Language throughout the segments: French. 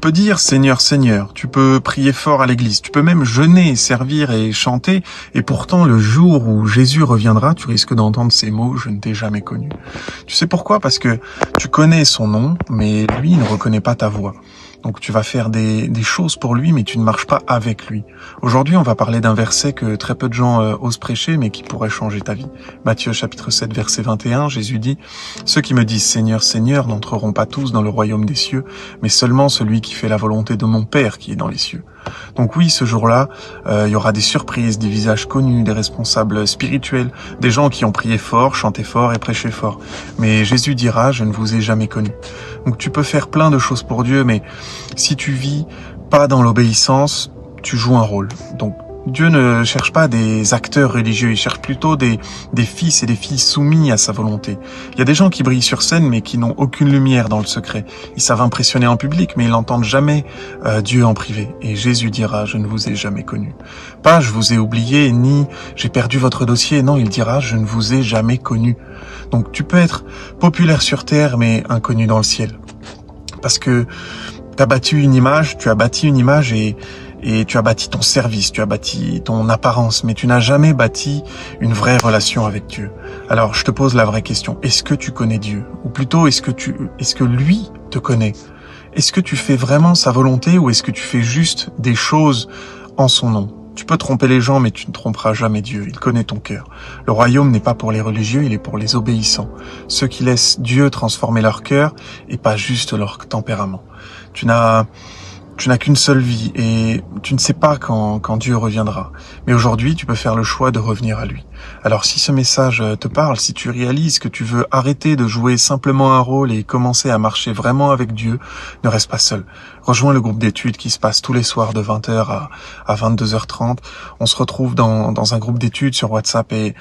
peux dire Seigneur, Seigneur, tu peux prier fort à l'église, tu peux même jeûner, servir et chanter, et pourtant le jour où Jésus reviendra, tu risques d'entendre ces mots, je ne t'ai jamais connu. Tu sais pourquoi? Parce que tu connais son nom, mais lui ne reconnaît pas ta voix. Donc tu vas faire des choses pour lui, mais tu ne marches pas avec lui. Aujourd'hui, on va parler d'un verset que très peu de gens osent prêcher, mais qui pourrait changer ta vie. Matthieu chapitre 7, verset 21, Jésus dit « Ceux qui me disent Seigneur, Seigneur n'entreront pas tous dans le royaume des cieux, mais seulement celui qui fait la volonté de mon Père qui est dans les cieux. » Donc oui, ce jour-là, il y aura des surprises, des visages connus, des responsables spirituels, des gens qui ont prié fort, chanté fort et prêché fort. Mais Jésus dira « Je ne vous ai jamais connu ». Donc tu peux faire plein de choses pour Dieu, mais si tu vis pas dans l'obéissance, tu joues un rôle. Donc Dieu ne cherche pas des acteurs religieux, il cherche plutôt des fils et des filles soumis à sa volonté. Il y a des gens qui brillent sur scène mais qui n'ont aucune lumière dans le secret. Ils savent impressionner en public mais ils n'entendent jamais Dieu en privé. Et Jésus dira « Je ne vous ai jamais connu ». Pas « Je vous ai oublié » ni « J'ai perdu votre dossier ». Non, il dira « Je ne vous ai jamais connu ». Donc tu peux être populaire sur terre mais inconnu dans le ciel. Parce que tu as bâti une image et tu as bâti ton service, tu as bâti ton apparence, mais tu n'as jamais bâti une vraie relation avec Dieu. Alors, je te pose la vraie question. Est-ce que tu connais Dieu? Ou plutôt, est-ce que lui te connaît? Est-ce que tu fais vraiment sa volonté ou est-ce que tu fais juste des choses en son nom? Tu peux tromper les gens, mais tu ne tromperas jamais Dieu. Il connaît ton cœur. Le royaume n'est pas pour les religieux, il est pour les obéissants. Ceux qui laissent Dieu transformer leur cœur et pas juste leur tempérament. Tu n'as qu'une seule vie et tu ne sais pas quand Dieu reviendra. Mais aujourd'hui, tu peux faire le choix de revenir à lui. Alors si ce message te parle, si tu réalises que tu veux arrêter de jouer simplement un rôle et commencer à marcher vraiment avec Dieu, ne reste pas seul. Rejoins le groupe d'études qui se passe tous les soirs de 20h à 22h30. On se retrouve dans un groupe d'études sur WhatsApp et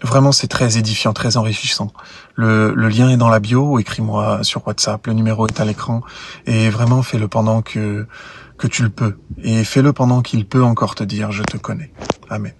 vraiment, c'est très édifiant, très enrichissant. Le lien est dans la bio ou écris-moi sur WhatsApp. Le numéro est à l'écran. Et vraiment, fais-le pendant que tu le peux. Et fais-le pendant qu'il peut encore te dire « Je te connais ». Amen.